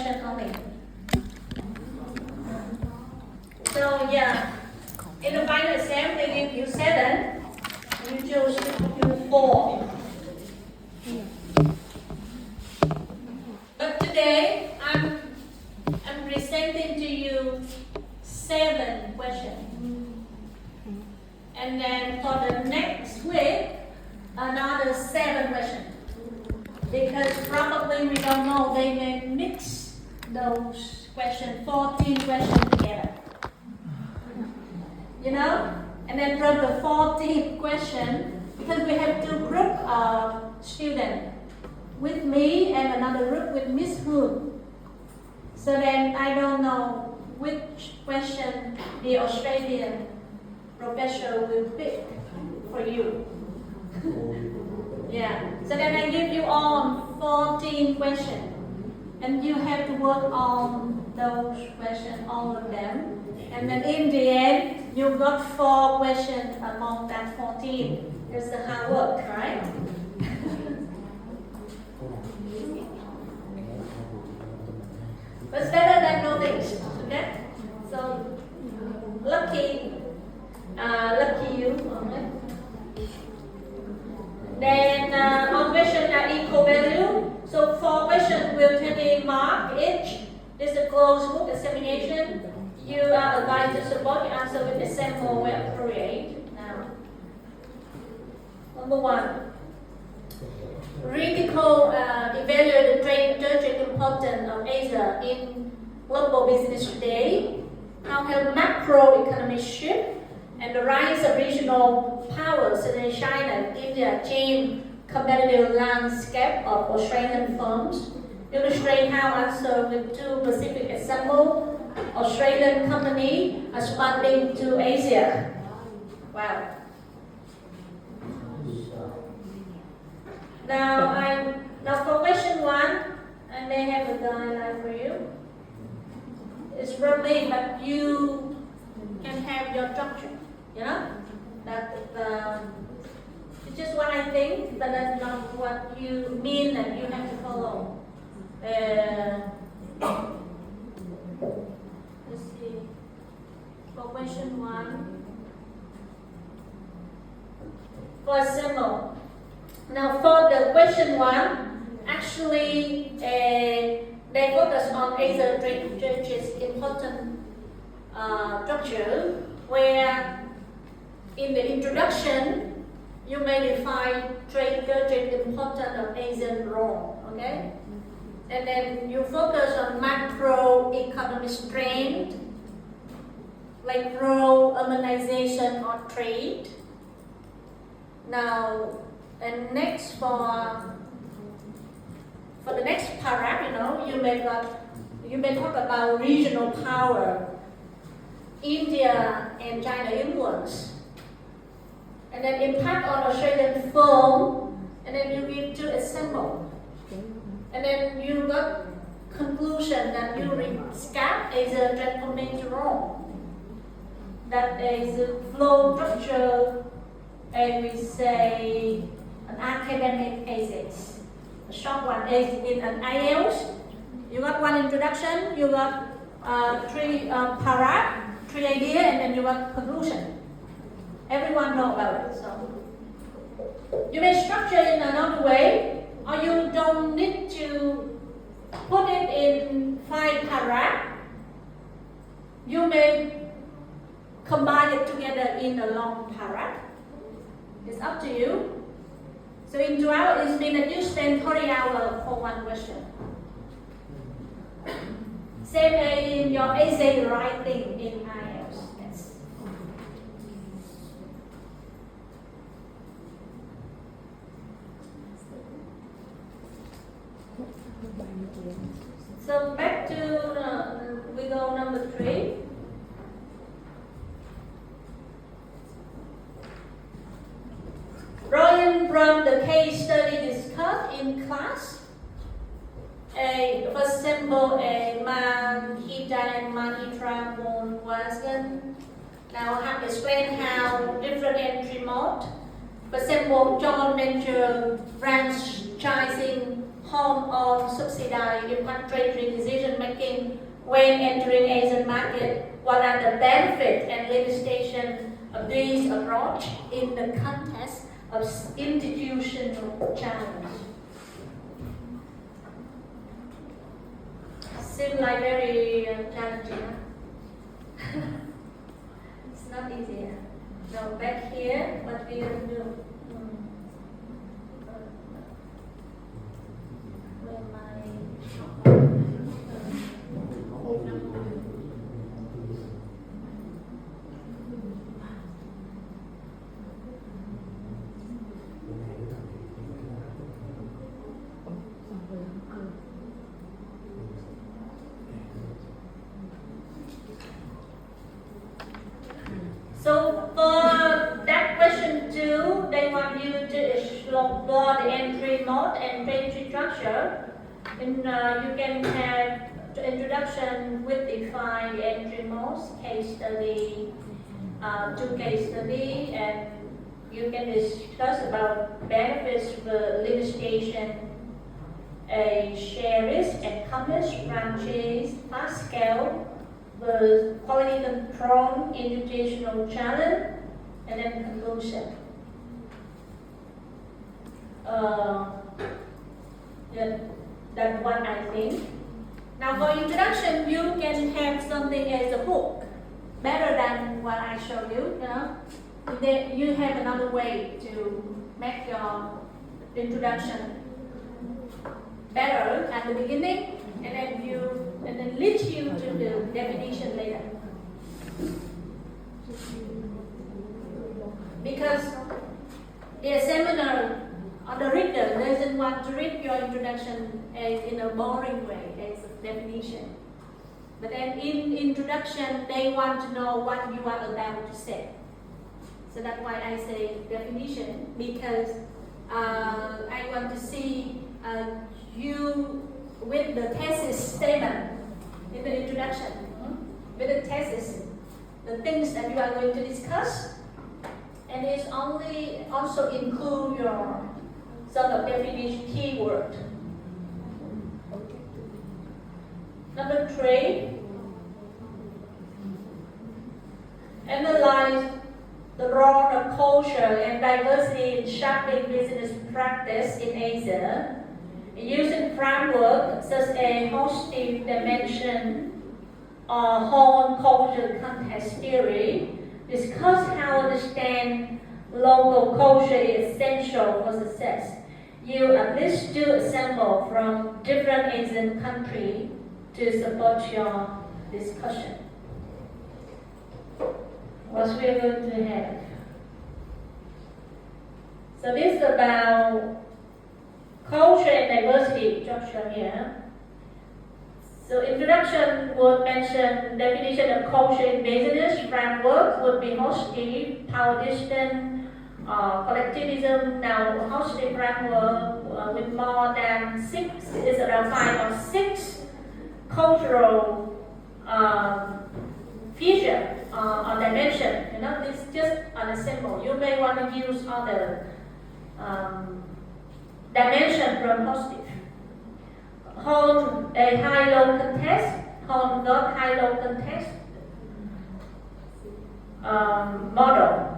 question only. So yeah, in the final exam they give you 7, you choose 4. But today I'm presenting to you 7 questions, and then for the next week another 7 questions, because probably we don't know, they may mix those questions, 14 questions together, you know. And then from the 14th question, because we have 2 groups of students, with me and another group with Miss Hoon. So then I don't know which question the Australian professor will pick for you. Yeah. So then I give you all 14 questions, and you have to work on those questions, all of them. And then in the end, you got 4 questions among that 14. It's the hard work, right? But it's better than nothing, okay? So, lucky you, okay? Then all questions are equal value. So 4 questions will 20 marks each. This is a closed book examination. You are advised to support your answer with a sample where appropriate. Now, number 1. Critical evaluate the strategic importance of Asia in global business today. How have macroeconomic shift and the rise of regional powers such as China, India change competitive landscape of Australian firms? Illustrate how answer with 2 specific examples. Australian company expanding to Asia. Wow. Now for question 1, I may have a guideline for you. It's roughly, but you can have your structure. You know, that it's just what I think, but that's not what you mean that you have to follow. Let's see. For question 1, for example, now for the question 1, actually they focus on Asia Church's important structure, where in the introduction you may define trade importance of Asian role, okay? And then you focus on macroeconomic trend, like pro-urbanization or trade. Now, and next for the next paragraph, you know, you may talk about regional power, India and China influence, and then impact on Australian firm, and then you give 2 examples, and then you got conclusion that you recap as a transformation role, that is a flow structure, and we say an academic essay. A short one is in an IELTS. You got 1 introduction, you got 3 paragraph, 3 ideas, and then you got conclusion. Everyone know about it. So you may structure in another way, or you don't need to put it in 5 paragraphs. You may combine it together in a long paragraph. It's up to you. So in 2 hours, it means that you spend 40 hours for 1 question. Same as in your essay writing in IELTS. Yes. So back to we go number 3. Drawing from the case study discussed in class, for example, Mahita and Mahitra Monwasan now have explained how different entry mode. For example, joint venture franchising home on subsidized impact trade decision when entering Asian market, what are the benefits and limitations of this approach in the context of institutional challenge? Seems like very challenging. Huh? It's not easy. So back here, what we will do? So for that question 2, they want you to explore the entry mode and entry structure. And you can have the introduction with define the entry modes, case study, 2 case study, and you can discuss about benefits, the limitation, a share risk and commerce, branches, fast scale, the quality control, institutional challenge, and then conclusion. That's what I think. Now for introduction, you can have something as a hook, better than what I showed you, you know. Then you have another way to make your introduction better at the beginning, and then lead you to the definition later. Because the examiner or the reader doesn't want to read your introduction as in a boring way, as a definition. But then in introduction, they want to know what you are about to say. So that's why I say definition, because I want to see you with the thesis statement in the introduction, with the thesis, the things that you are going to discuss, and it's only also include your sort of definition keyword. Number 3, analyze the role of culture and diversity in shaping business practice in Asia. Using framework such as hosting dimension or whole culture context theory, discuss how to understand local culture is essential for success. You at least 2 examples from different Asian countries to support your discussion. What we are going to have. So this is about culture and diversity structure here. So introduction would mention definition of culture in business, framework would be hosting, power distance, collectivism. Now hosting framework with more than 6, is around 5 or 6 cultural feature or dimension. You know, it's just an symbol. You may want to use other dimension from positive. Hold a high-low context, hold not high-low context model.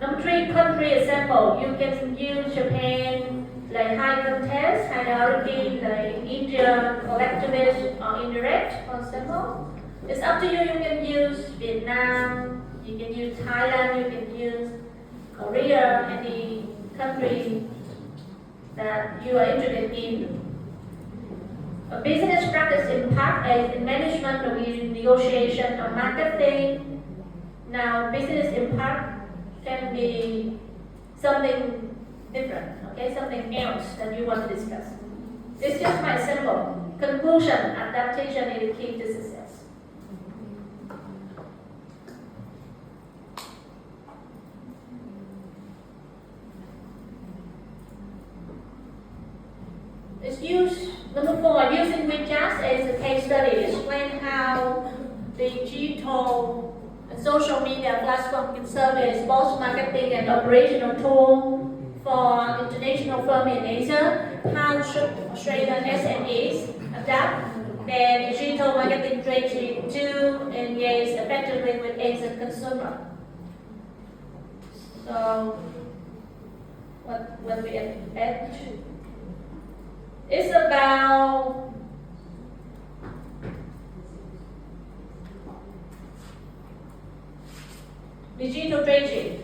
Number 3, country example. You can use Japan like high context, hierarchy, like India, collectivist or indirect, for example. It's up to you. You can use Vietnam, you can use Thailand, you can use Korea, any country that you are interested in. A business practice impact as in management or in negotiation or marketing. Now, business impact can be something different, okay, something else that you want to discuss. It's just my example. Conclusion, adaptation is the key to success. It's used, number 4, using WeChat as a case study. Explain how the digital and social media platform can serve as both marketing and operational tool for international firms in Asia. How should Australian SMEs adapt their digital digital marketing strategy to engage effectively with Asian consumer. So, what we add? It's about digital strategy.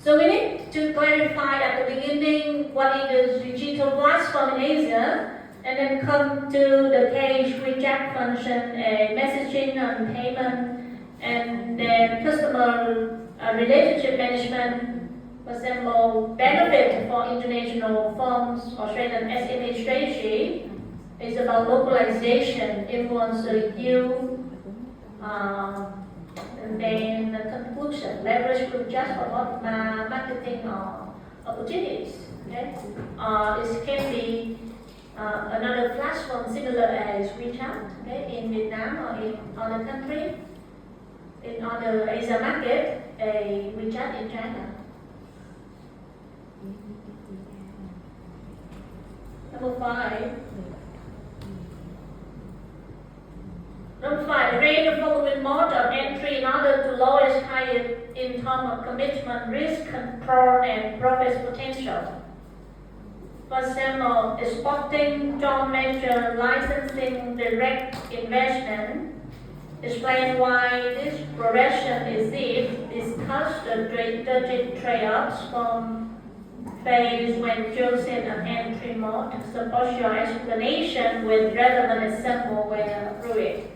So we need to clarify at the beginning what is the digital platform in Asia, and then come to the case WeChat function, messaging and payment, and then customer relationship management. For example, benefit for international firms or strengthen SME strategy is about localization, influencer yield, and then the conclusion, leverage group just for marketing opportunities. Okay? It can be another platform similar as WeChat, okay, in Vietnam or in other country, in other Asia market, a WeChat in China. Number five, rate the following mode of entry in order to lowest highest in terms of commitment, risk control, and profit potential. For example, exporting, joint venture, licensing, direct investment. Explain why this progression exists. Discuss the strategic trade-offs from phase when choosing an entry mode. Support your explanation with relevant example when approved.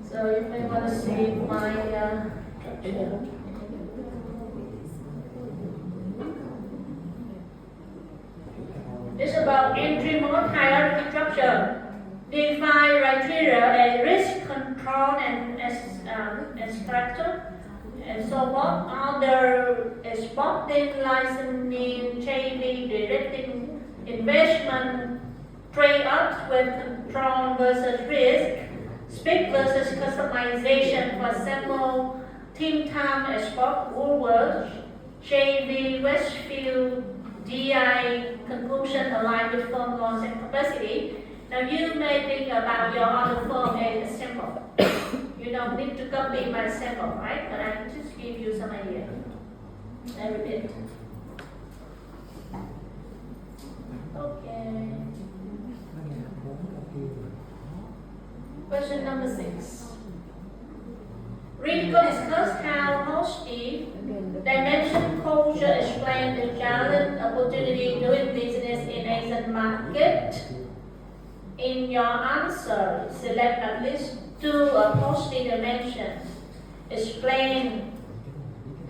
So you may want to see my structure. It's about entry mode hierarchy structure. Define criteria and risk control and as character and so forth. Other exporting, licensing, JV, directing investment, trade-offs with control versus risk, speed versus customization. For example, Team Time Export, Woolworths, JV, Westfield, DI, conclusion aligned with firm goals and capacity. Now you may think about your other firm as a sample. You don't need to copy my sample, right? But I just give you some idea. I repeat. Okay. Question number 6. Read discuss how hosting dimension culture explain the challenge, opportunity doing business in Asian market. In your answer, select at least 2 of hosting dimensions. Explain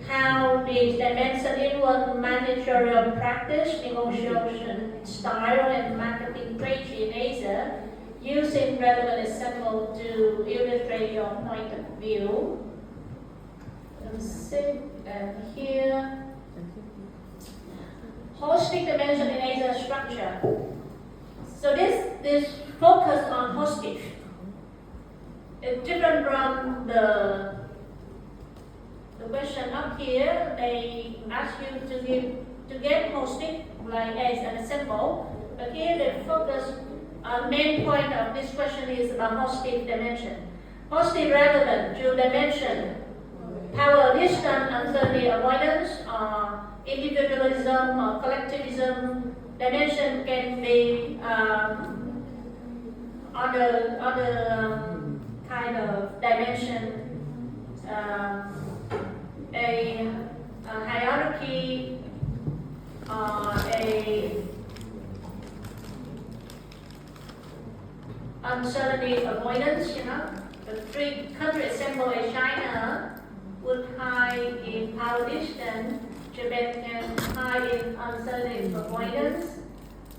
how these dimensions influence managerial practice, negotiation style, and marketing strategy in Asia, using relevant example to illustrate your point of view. Here, hosting dimension in Asia structure. So this focus on hosting. It's different from the question up here. They ask you to get hosting like as an example, but here they focus. Main point of this question is about hosting dimension. Hosting relevant to dimension. Power distance, uncertainty avoidance, individualism or collectivism. Dimension can be other kind of dimension, a hierarchy, a uncertainty avoidance. The 3 country example is China would high in power distance, Japan can high in uncertainty avoidance,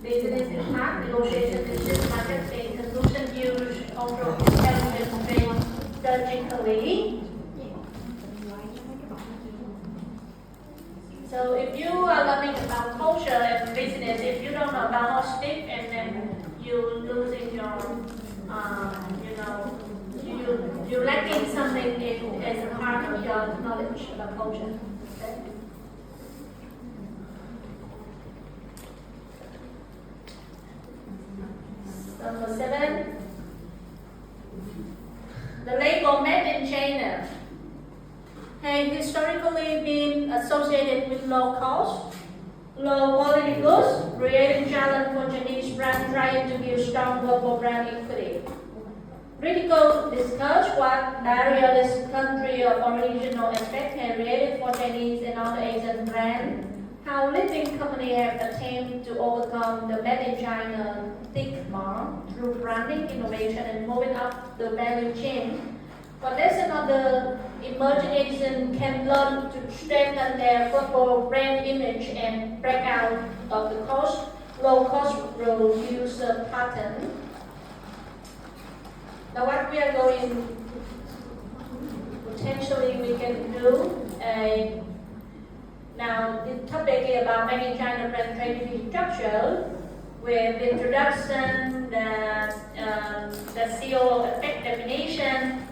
business impact, negotiation, business marketing, conclusion use, overall intelligence strategically. So if you are learning about culture and business, if you don't know about hosting, and then you losing your, you're lacking something as a part of your knowledge about culture. Okay? associated with low cost, low quality goods, creating challenge for Chinese brands trying to build strong global brand equity. Critical discuss what barrierless country of origin or aspect have created for Chinese and other Asian brands. How leading companies have attempted to overcome the made in China stigma through branding innovation and moving up the value chain. But there's another emerging Asian can learn to strengthen their global brand image and break out of the low cost producer pattern. Now what we are going, potentially we can do, now the topic is about making China brand trade structure with introduction, the CO effect definition,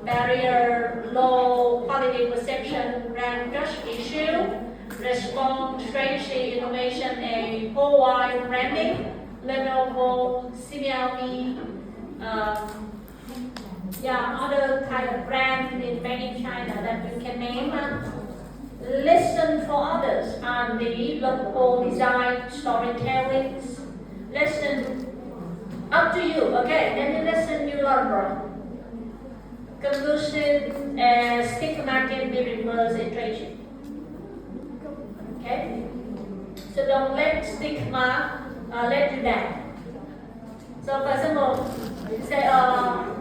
barrier, low quality perception, brand trust issue, response strategy, innovation, and whole-wide branding, Lenovo, Xiaomi, other kind of brands made in China that you can name. Listen for others on the local design, storytelling. Listen, up to you, okay? Then you listen, you learn, bro. Conclusion, stigma can be reversed in trade. Okay? So don't let stigma let you down. So for example, you say,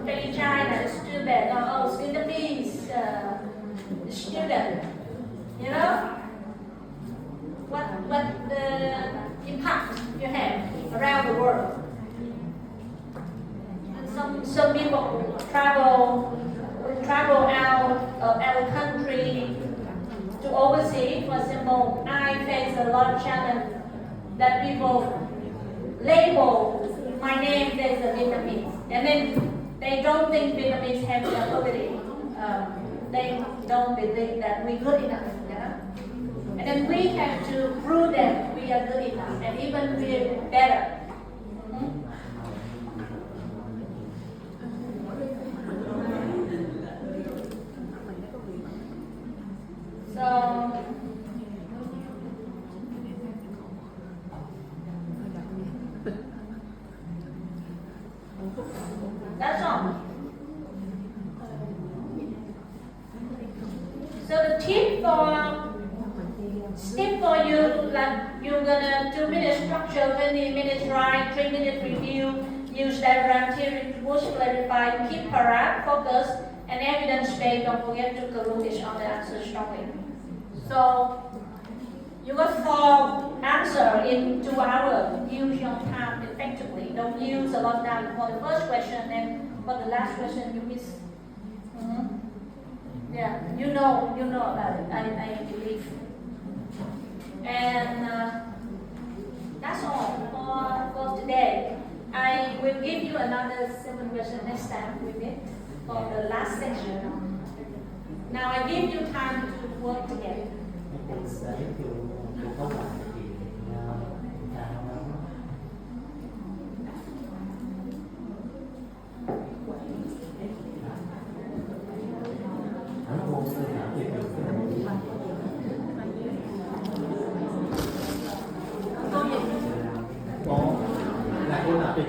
made in China, it's too bad. Vietnamese student. You know what the impact you have around the world. And some people travel out of our country to overseas. For example, I face a lot of challenge that people label my name as a Vietnamese, and then they don't think Vietnamese have the ability. They don't believe that we're good enough, you know? And then we have to prove that we are good enough, and even we're better. So, that's all. So the tip for you, like you're gonna 2-minute structure, 20 minutes write, 3-minute review, use diagram theory to push, clarify, keep paragraph, focus, and evidence-based. Don't forget to conclude each other answer strongly. So you got 4 answer in 2 hours. Use your time effectively. Don't use a lot of time for the first question, and for the last question you miss. Yeah, you know about it. I believe. And that's all for today. I will give you another 7 questions next time with it for the last section. Now I give you time to work together.